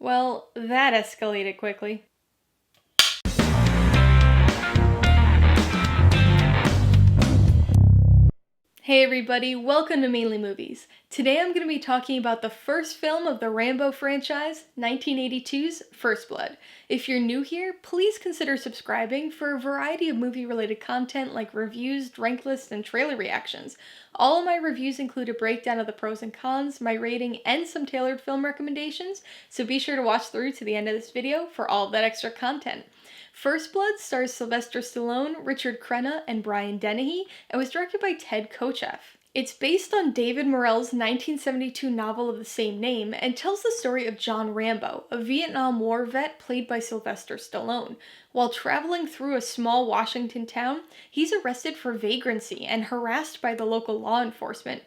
Well, that escalated quickly. Hey everybody, welcome to Mainly Movies. Today I'm going to be talking about the first film of the Rambo franchise, 1982's First Blood. If you're new here, please consider subscribing for a variety of movie-related content like reviews, rank lists, and trailer reactions. All of my reviews include a breakdown of the pros and cons, my rating, and some tailored film recommendations, so be sure to watch through to the end of this video for all of that extra content. First Blood stars Sylvester Stallone, Richard Crenna, and Brian Dennehy, and was directed by Ted Kotcheff. It's based on David Morrell's 1972 novel of the same name and tells the story of John Rambo, a Vietnam War vet played by Sylvester Stallone. While traveling through a small Washington town, he's arrested for vagrancy and harassed by the local law enforcement.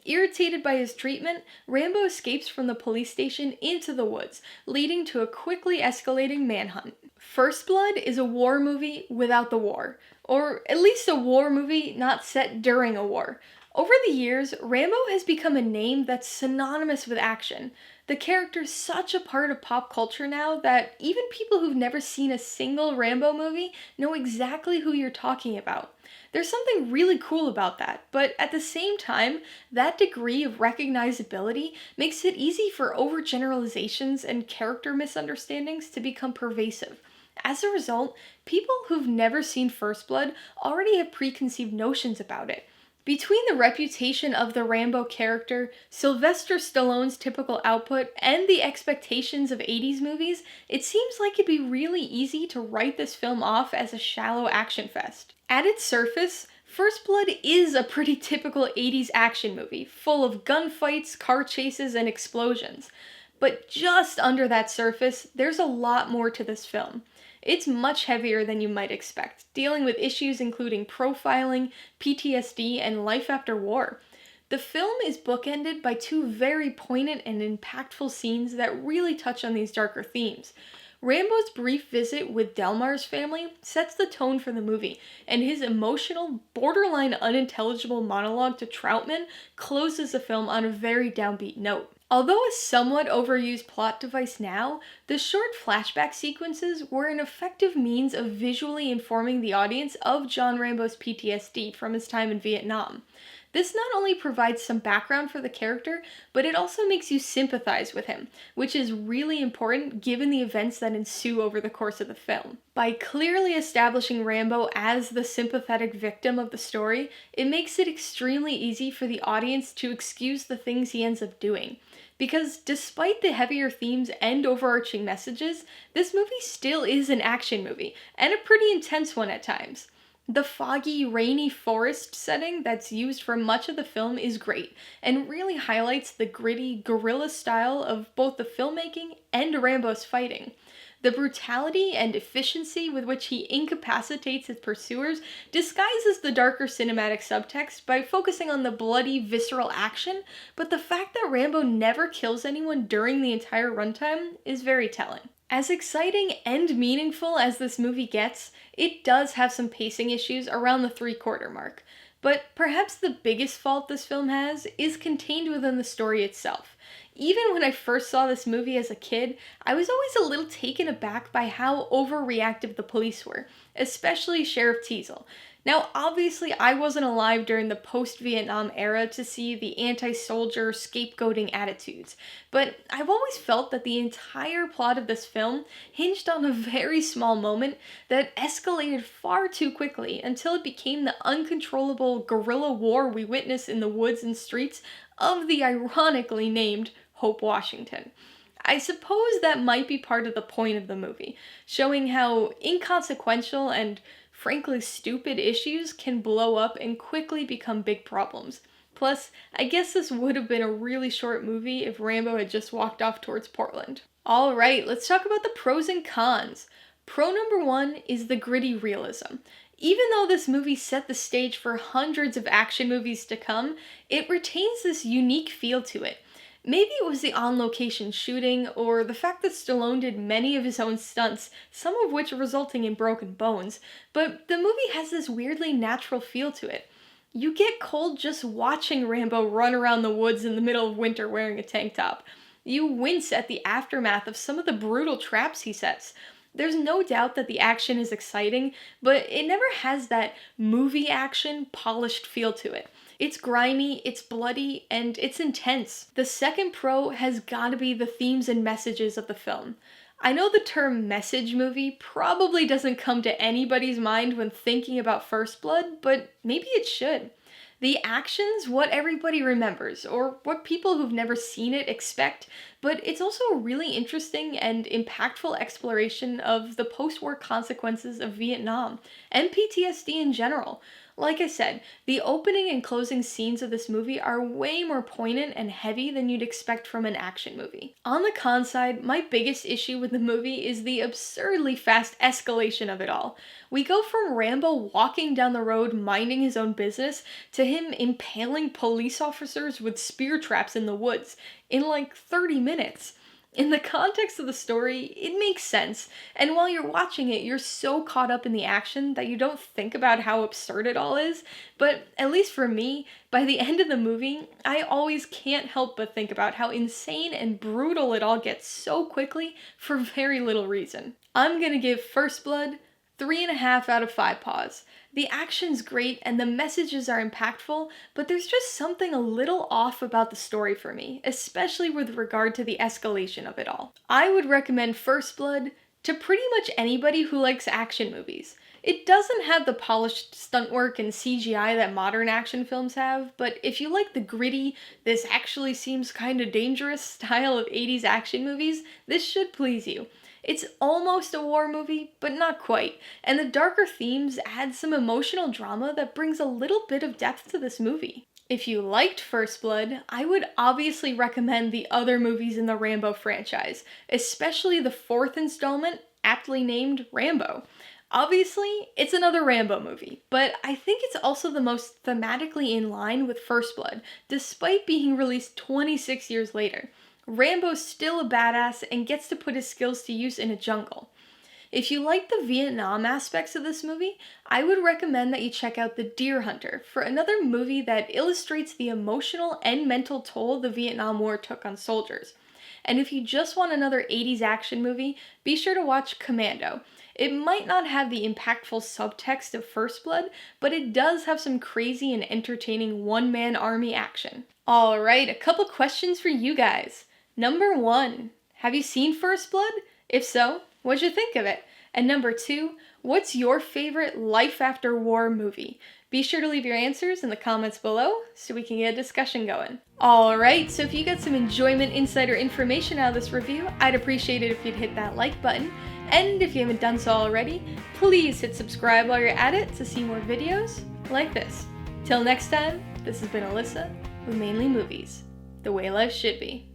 Irritated by his treatment, Rambo escapes from the police station into the woods, leading to a quickly escalating manhunt. First Blood is a war movie without the war, or at least a war movie not set during a war. Over the years, Rambo has become a name that's synonymous with action. The character's such a part of pop culture now that even people who've never seen a single Rambo movie know exactly who you're talking about. There's something really cool about that, but at the same time, that degree of recognizability makes it easy for overgeneralizations and character misunderstandings to become pervasive. As a result, people who've never seen First Blood already have preconceived notions about it. Between the reputation of the Rambo character, Sylvester Stallone's typical output, and the expectations of 80s movies, it seems like it'd be really easy to write this film off as a shallow action fest. At its surface, First Blood is a pretty typical 80s action movie, full of gunfights, car chases, and explosions. But just under that surface, there's a lot more to this film. It's much heavier than you might expect, dealing with issues including profiling, PTSD, and life after war. The film is bookended by two very poignant and impactful scenes that really touch on these darker themes. Rambo's brief visit with Delmar's family sets the tone for the movie, and his emotional, borderline unintelligible monologue to Troutman closes the film on a very downbeat note. Although a somewhat overused plot device now, the short flashback sequences were an effective means of visually informing the audience of John Rambo's PTSD from his time in Vietnam. This not only provides some background for the character, but it also makes you sympathize with him, which is really important given the events that ensue over the course of the film. By clearly establishing Rambo as the sympathetic victim of the story, it makes it extremely easy for the audience to excuse the things he ends up doing. Because despite the heavier themes and overarching messages, this movie still is an action movie, and a pretty intense one at times. The foggy, rainy forest setting that's used for much of the film is great, and really highlights the gritty, guerrilla style of both the filmmaking and Rambo's fighting. The brutality and efficiency with which he incapacitates his pursuers disguises the darker cinematic subtext by focusing on the bloody, visceral action, but the fact that Rambo never kills anyone during the entire runtime is very telling. As exciting and meaningful as this movie gets, it does have some pacing issues around the three-quarter mark. But perhaps the biggest fault this film has is contained within the story itself. Even when I first saw this movie as a kid, I was always a little taken aback by how overreactive the police were, especially Sheriff Teasle. Now, obviously, I wasn't alive during the post-Vietnam era to see the anti-soldier scapegoating attitudes, but I've always felt that the entire plot of this film hinged on a very small moment that escalated far too quickly until it became the uncontrollable guerrilla war we witness in the woods and streets of the ironically named Hope, Washington. I suppose that might be part of the point of the movie, showing how inconsequential and frankly stupid issues can blow up and quickly become big problems. Plus, I guess this would have been a really short movie if Rambo had just walked off towards Portland. Alright, let's talk about the pros and cons. Pro number one is the gritty realism. Even though this movie set the stage for hundreds of action movies to come, it retains this unique feel to it. Maybe it was the on-location shooting, or the fact that Stallone did many of his own stunts, some of which resulting in broken bones, but the movie has this weirdly natural feel to it. You get cold just watching Rambo run around the woods in the middle of winter wearing a tank top. You wince at the aftermath of some of the brutal traps he sets. There's no doubt that the action is exciting, but it never has that movie action, polished feel to it. It's grimy, it's bloody, and it's intense. The second pro has gotta be the themes and messages of the film. I know the term message movie probably doesn't come to anybody's mind when thinking about First Blood, but maybe it should. The action's what everybody remembers, or what people who've never seen it expect, but it's also a really interesting and impactful exploration of the post-war consequences of Vietnam, and PTSD in general. Like I said, the opening and closing scenes of this movie are way more poignant and heavy than you'd expect from an action movie. On the con side, my biggest issue with the movie is the absurdly fast escalation of it all. We go from Rambo walking down the road minding his own business to him impaling police officers with spear traps in the woods in like 30 minutes. In the context of the story, it makes sense, and while you're watching it, you're so caught up in the action that you don't think about how absurd it all is, but at least for me, by the end of the movie, I always can't help but think about how insane and brutal it all gets so quickly for very little reason. I'm gonna give First Blood 3.5 out of 5 paws. The action's great and the messages are impactful, but there's just something a little off about the story for me, especially with regard to the escalation of it all. I would recommend First Blood to pretty much anybody who likes action movies. It doesn't have the polished stunt work and CGI that modern action films have, but if you like the gritty, this actually seems kinda dangerous style of 80s action movies, this should please you. It's almost a war movie, but not quite, and the darker themes add some emotional drama that brings a little bit of depth to this movie. If you liked First Blood, I would obviously recommend the other movies in the Rambo franchise, especially the fourth installment, aptly named Rambo. Obviously, it's another Rambo movie, but I think it's also the most thematically in line with First Blood, despite being released 26 years later. Rambo's still a badass and gets to put his skills to use in a jungle. If you like the Vietnam aspects of this movie, I would recommend that you check out The Deer Hunter for another movie that illustrates the emotional and mental toll the Vietnam War took on soldiers. And if you just want another 80s action movie, be sure to watch Commando. It might not have the impactful subtext of First Blood, but it does have some crazy and entertaining one-man army action. Alright, a couple questions for you guys. Number 1, have you seen First Blood? If so, what'd you think of it? And number 2, what's your favorite life after war movie? Be sure to leave your answers in the comments below so we can get a discussion going. Alright, so if you got some enjoyment, insight, or information out of this review, I'd appreciate it if you'd hit that like button. And if you haven't done so already, please hit subscribe while you're at it to see more videos like this. Till next time, this has been Alyssa with Mainly Movies, the way life should be.